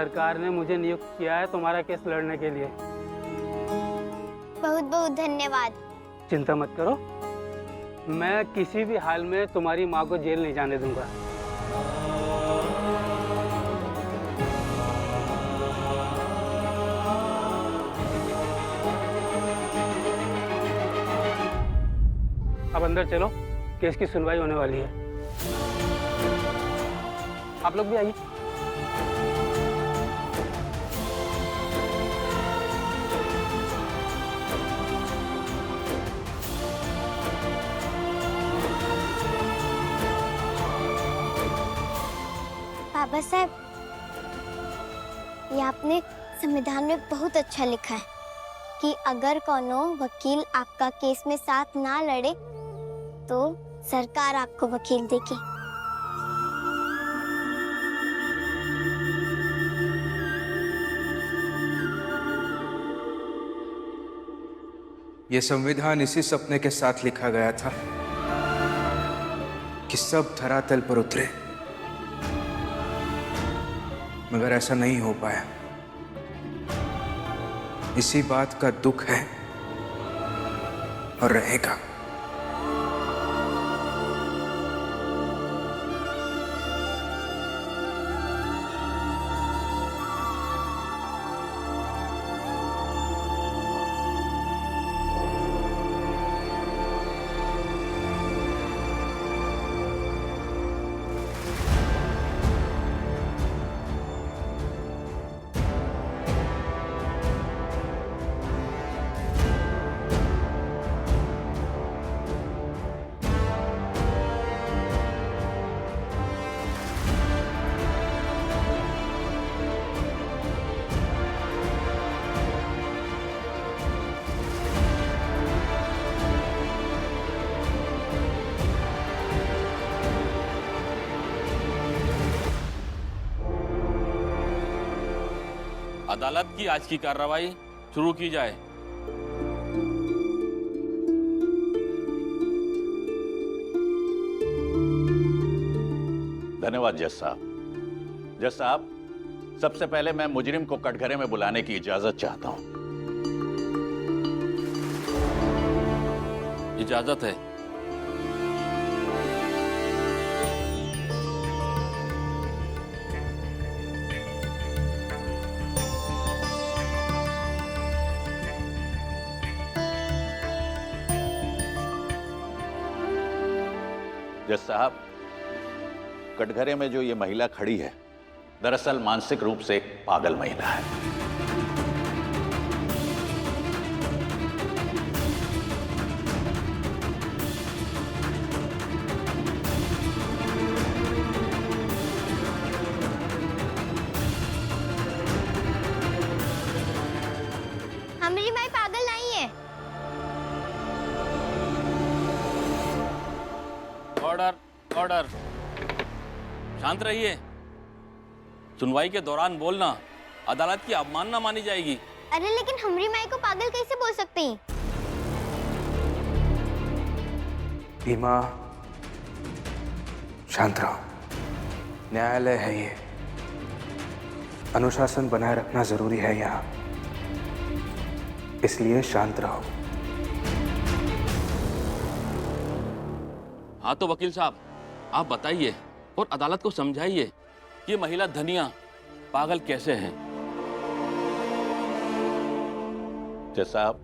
सरकार ने मुझे नियुक्त किया है तुम्हारा केस लड़ने के लिए। बहुत बहुत धन्यवाद। चिंता मत करो, मैं किसी भी हाल में तुम्हारी माँ को जेल नहीं जाने दूंगा। अब अंदर चलो, केस की सुनवाई होने वाली है। आप लोग भी आइए। बाबा साहब, ये आपने संविधान में बहुत अच्छा लिखा है कि अगर कोनो वकील आपका केस में साथ ना लड़े तो सरकार आपको वकील देगी। ये संविधान इसी सपने के साथ लिखा गया था कि सब धरातल पर उतरे, मगर ऐसा नहीं हो पाया। इसी बात का दुख है और रहेगा। अदालत की आज की कार्रवाई शुरू की जाए। धन्यवाद जज साहब। जज साहब, सबसे पहले मैं मुजरिम को कटघरे में बुलाने की इजाजत चाहता हूं। इजाजत है। जज साहब, कटघरे में जो ये महिला खड़ी है, दरअसल मानसिक रूप से एक पागल महिला है। हमारी माई पागल नहीं है। Order, order. शांत रहिए। सुनवाई के दौरान बोलना अदालत की अवमानना मानी जाएगी। अरे लेकिन हमारी माई को पागल कैसे बोल सकती? भीमा, शांत रहो। न्यायालय है ये, अनुशासन बनाए रखना जरूरी है यहाँ, इसलिए शांत रहो। हाँ तो वकील साहब, आप बताइए और अदालत को समझाइए कि ये महिला धनिया पागल कैसे है। जज साहब,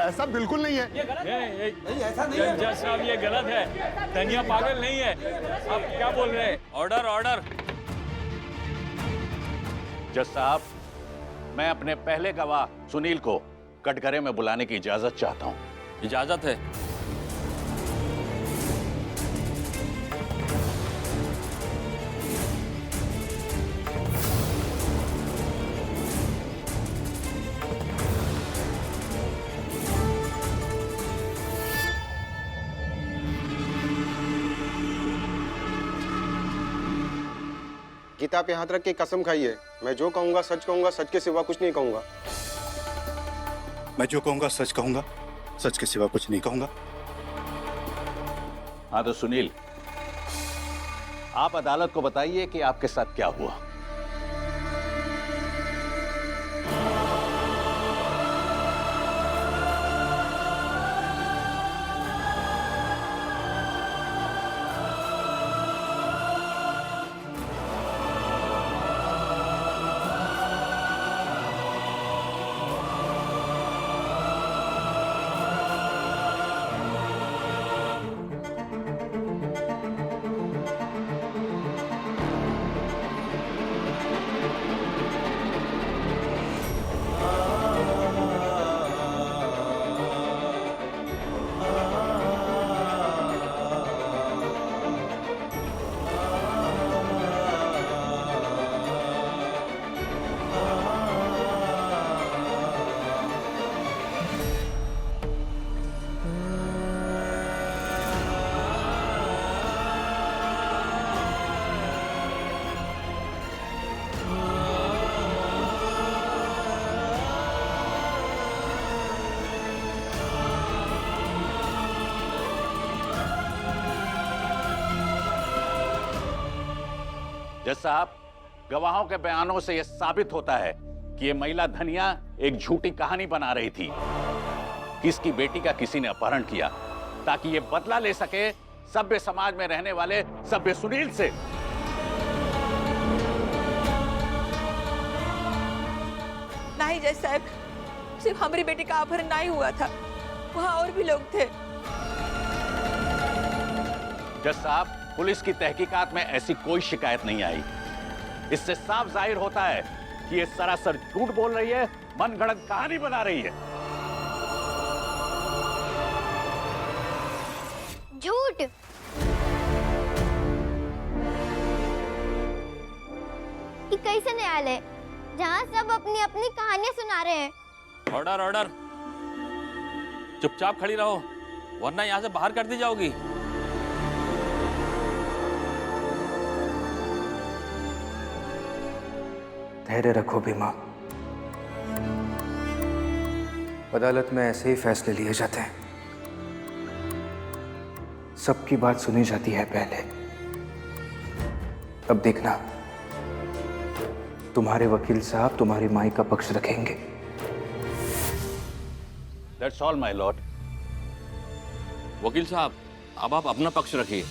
ऐसा बिल्कुल नहीं है। ये गलत है। नहीं ऐसा नहीं है जज साहब, ये गलत है। धनिया पागल नहीं है। आप क्या बोल रहे हैं? Order, order. जज साहब, मैं अपने पहले गवाह सुनील को कटघरे में बुलाने की इजाजत चाहता हूं। इजाजत है। गीता पे हाथ रख के कसम खाइए, मैं जो कहूंगा सच कहूंगा, सच के सिवा कुछ नहीं कहूंगा। मैं जो कहूंगा सच कहूंगा, सच के सिवा कुछ नहीं कहूंगा। हाँ तो सुनील, आप अदालत को बताइए कि आपके साथ क्या हुआ। जज साहब, गवाहों के बयानों से यह साबित होता है कि ये महिला धनिया एक झूठी कहानी बना रही थी कि इसकी बेटी का किसी ने अपहरण किया ताकि ये बदला ले सके सभ्य समाज में रहने वाले सभ्य सुनील से। नहीं जज साहब, सिर्फ हमारी बेटी का अपहरण नहीं हुआ था, वहाँ और भी लोग थे। जज साहब, पुलिस की तहकीकात में ऐसी कोई शिकायत नहीं आई। इससे साफ जाहिर होता है कि ये सरासर झूठ बोल रही है, मनगढ़ंत कहानी बना रही है। झूठ। ये कैसे न्यायालय जहाँ सब अपनी अपनी कहानियां सुना रहे हैं। ऑर्डर ऑर्डर, चुपचाप खड़ी रहो वरना यहाँ से बाहर कर दी जाओगी। धैर्य रखो बीमा, अदालत में ऐसे ही फैसले लिए जाते हैं। सबकी बात सुनी जाती है पहले। अब देखना, तुम्हारे वकील साहब तुम्हारी माई का पक्ष रखेंगे। That's all, my lord. वकील साहब, अब आप अपना पक्ष रखिए।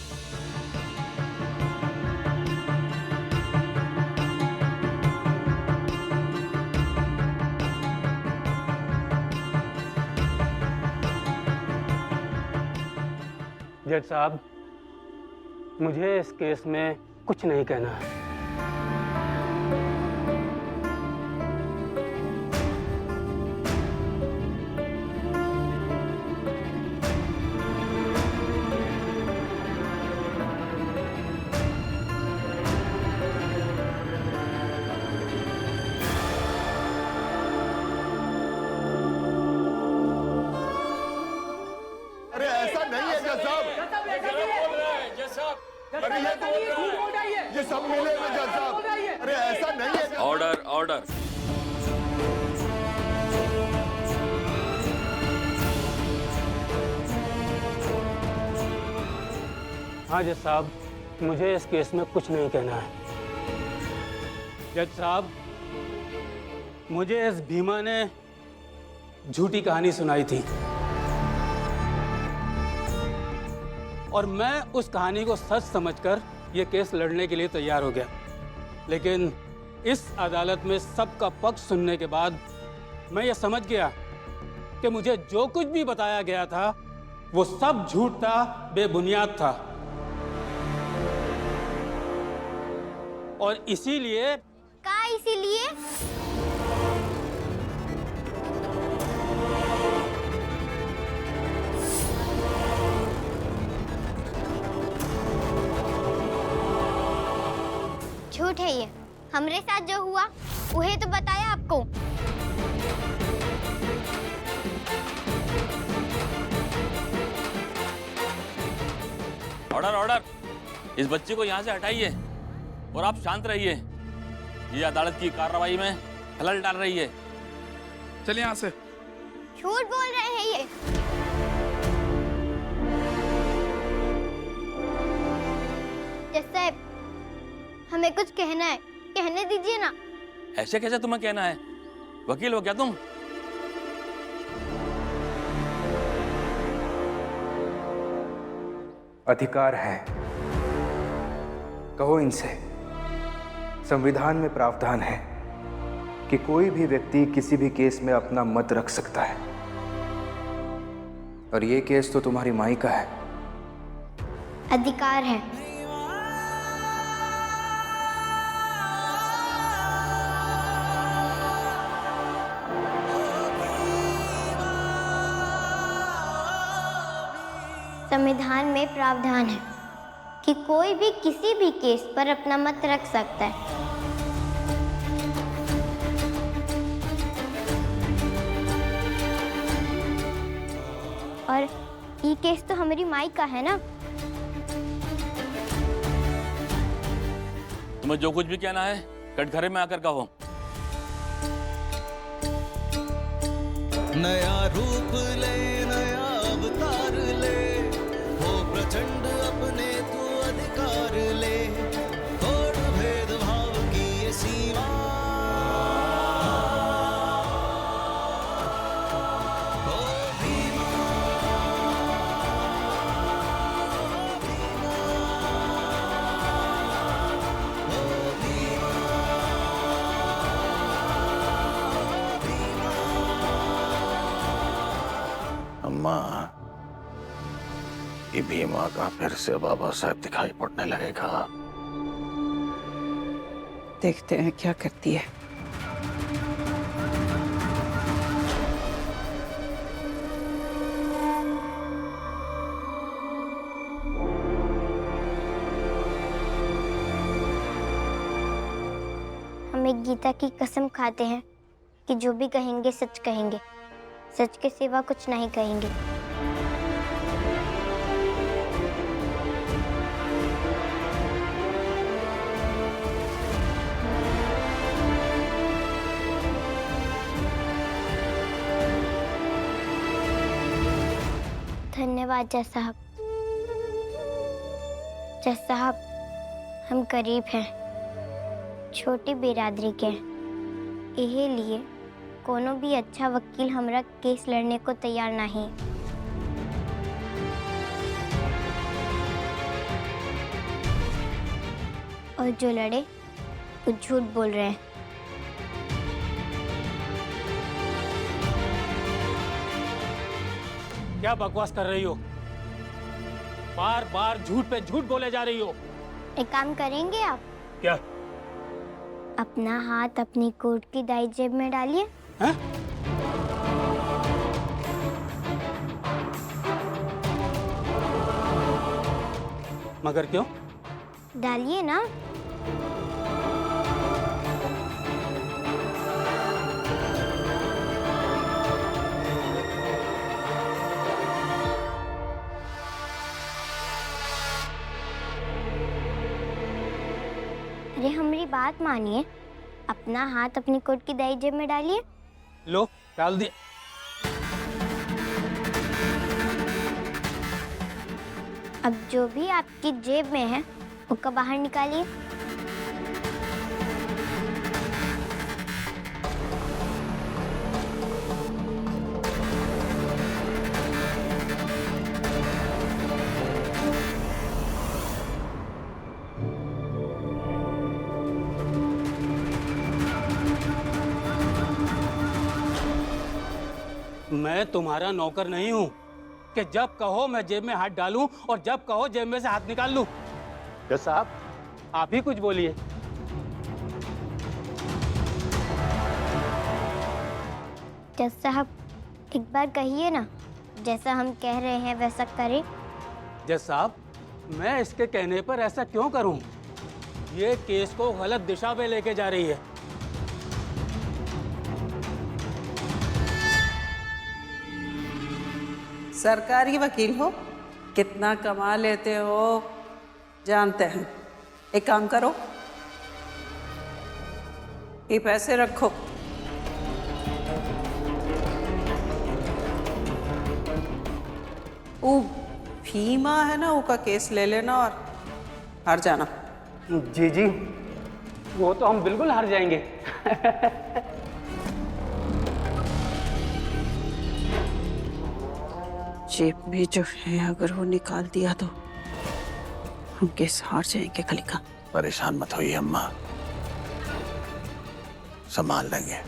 जज साहब, मुझे इस केस में कुछ नहीं कहना है। अरे ऐसा नहीं है जज साहब, अरे ये सब मिले हुए जज साहब, अरे ऐसा नहीं है। Order order. हाँ जज साहब, मुझे इस केस में कुछ नहीं कहना है। जज साहब, मुझे इस भीमा ने झूठी कहानी सुनाई थी और मैं उस कहानी को सच समझकर यह केस लड़ने के लिए तैयार हो गया। लेकिन इस अदालत में सबका पक्ष सुनने के बाद मैं ये समझ गया कि मुझे जो कुछ भी बताया गया था वो सब झूठ था, बेबुनियाद था। और इसीलिए का इसीलिए। झूठ है ये। हमरे साथ जो हुआ उहे तो बताया आपको। ऑर्डर ऑर्डर, इस बच्चे को यहाँ से हटाइए और आप शांत रहिए। ये अदालत की कार्रवाई में खलल डाल रही है। चलिए यहाँ से। झूठ बोल रहे हैं ये। जज साहब, हमें कुछ कहना है, कहने दीजिए ना। ऐसे कैसे तुम्हें कहना है? वकील हो क्या तुम? अधिकार है, कहो इनसे। संविधान में प्रावधान है कि कोई भी व्यक्ति किसी भी केस में अपना मत रख सकता है, और ये केस तो तुम्हारी माई का है। अधिकार है। संविधान में प्रावधान है कि कोई भी किसी भी केस पर अपना मत रख सकता है। और ये केस तो हमारी माई का है ना। तुम्हें जो कुछ भी कहना है कटघरे में आकर कहो। नया रूप ले, नया अवतार ले, हो प्रचंड अपने तू अधिकार ले, तोड़ भेदभाव की ये सीमा, हो भीमा, हो भीमा, अम्मा, ये भीमा का फिर से बाबा साहब दिखाई पड़ने लगेगा। देखते हैं क्या करती है। हम एक गीता की कसम खाते हैं कि जो भी कहेंगे सच कहेंगे, सच के सिवा कुछ नहीं कहेंगे। धन्यवाद जज साहब। जज साहब, हम गरीब हैं, छोटी बिरादरी के हैं। यही लिए कोनो भी अच्छा वकील हमरा केस लड़ने को तैयार नहीं। और जो लड़े वो झूठ बोल रहे हैं। क्या बकवास कर रही हो? बार बार झूठ पे झूठ बोले जा रही हो। एक काम करेंगे आप? क्या? अपना हाथ अपनी कोट की दाई जेब में डालिए। हैं? मगर क्यों? डालिए ना। अरे हमारी बात मानिए, अपना हाथ अपनी कोट की दाई जेब में डालिए। लो, डाल दिया। अब जो भी आपकी जेब में है उसका बाहर निकालिए। मैं तुम्हारा नौकर नहीं हूँ कि जब कहो मैं जेब में हाथ डालूं और जब कहो जेब में से हाथ निकाल लूं। जज साहब, आप ही कुछ बोलिए। जज साहब एक बार कहिए ना, जैसा हम कह रहे हैं वैसा करें। जज साहब, मैं इसके कहने पर ऐसा क्यों करूं? ये केस को गलत दिशा में लेके जा रही है। सरकारी वकील हो, कितना कमा लेते हो जानते हैं। एक काम करो, ये पैसे रखो। वो भीमा है ना, वो का केस ले लेना और हार जाना। जी जी, वो तो हम बिल्कुल हार जाएंगे। जेब में जो है अगर वो निकाल दिया तो हम केस हार जाएंगे। कलिका परेशान मत होइए अम्मा, संभाल लेंगे।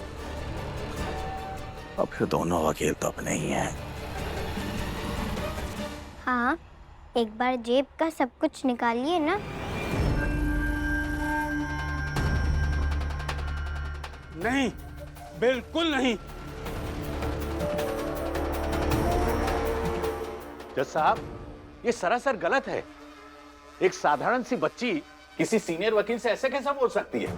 और फिर दोनों वकील तो अपने ही हैं। हाँ, एक बार जेब का सब कुछ निकालिए ना। नहीं, बिल्कुल नहीं। जज साहब, ये सरासर गलत है। एक साधारण सी बच्ची किसी सीनियर वकील से ऐसे कैसे बोल सकती है?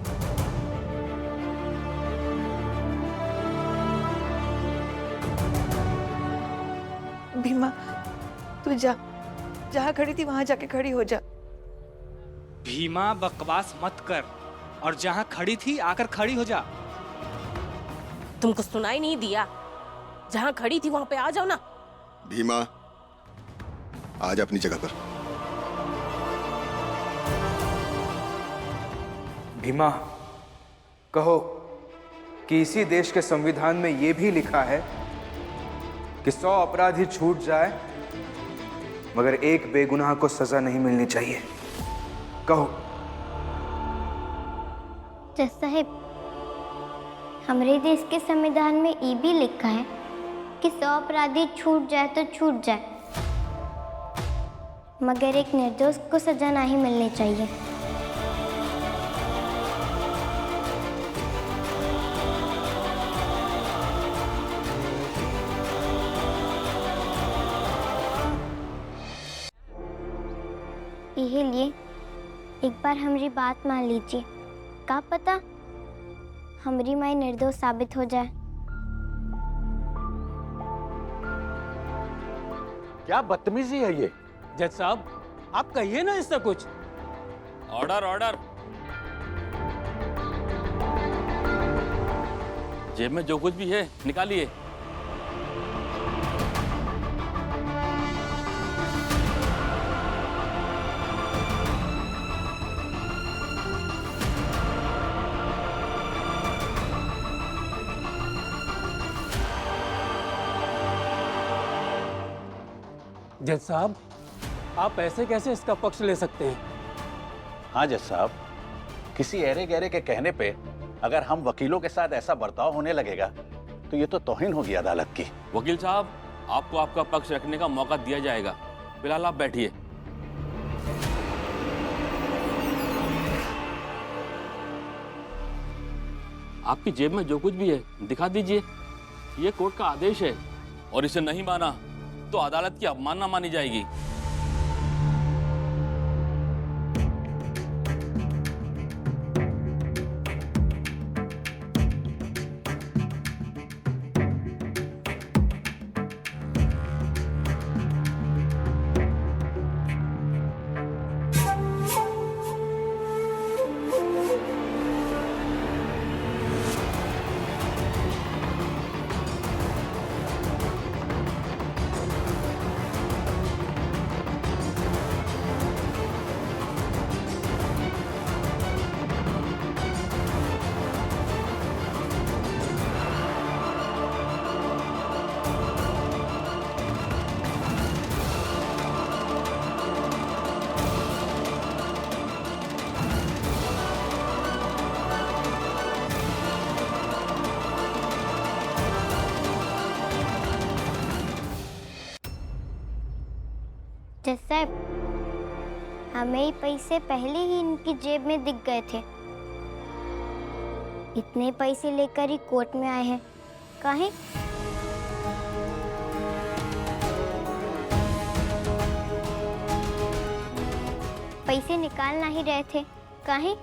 भीमा, तू जा, जहाँ खड़ी थी वहां जाके खड़ी हो जा। भीमा बकवास मत कर और जहां खड़ी थी आकर खड़ी हो जा। तुमको सुनाई नहीं दिया? जहां खड़ी थी वहां पे आ जाओ ना। भीमा, आज अपनी जगह पर। भीमा, कहो कि इसी देश के संविधान में यह भी लिखा है कि 100 अपराधी छूट जाए मगर एक बेगुनाह को सजा नहीं मिलनी चाहिए। कहो। जज साहब, हमारे देश के संविधान में ये भी लिखा है कि 100 अपराधी छूट जाए तो छूट जाए मगर एक निर्दोष को सजा नहीं मिलनी चाहिए। यही लिए एक बार हमारी बात मान लीजिए, क्या पता हमारी माई निर्दोष साबित हो जाए। क्या बदतमीजी है ये? जज साहब, आप कहिए ना इससे कुछ। Order order. जेब में जो कुछ भी है निकालिए। जज साहब, आप ऐसे कैसे इसका पक्ष ले सकते हैं? हाँ जज साहब, किसी ऐरे गहरे के कहने पे अगर हम वकीलों के साथ ऐसा बर्ताव होने लगेगा तो ये तो तौहीन होगी अदालत की। वकील साहब, आपको आपका पक्ष रखने का मौका दिया जाएगा। फिलहाल आप बैठिए। आपकी जेब में जो कुछ भी है दिखा दीजिए। ये कोर्ट का आदेश है और इसे नहीं माना तो अदालत की अवमानना मानी जाएगी। जज साहब, हमें ये पैसे पहले ही इनकी जेब में दिख गए थे। इतने पैसे लेकर ही कोर्ट में आए हैं, काहे? पैसे निकाल नहीं रहे थे, काहे?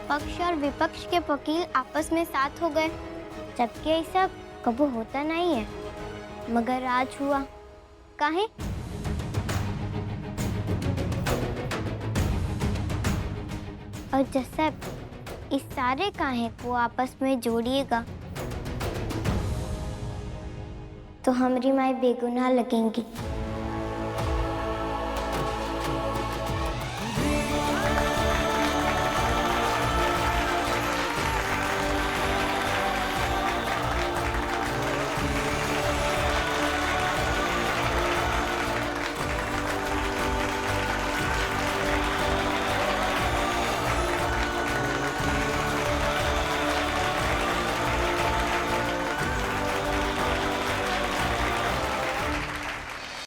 पक्ष और विपक्ष के वकील आपस में साथ हो गए, जबकि ऐसा कभी होता नहीं है, मगर आज हुआ, काहे? और जज साहब, इस सारे काहे को आपस में जोड़िएगा तो हमारी माई बेगुनाह लगेंगी।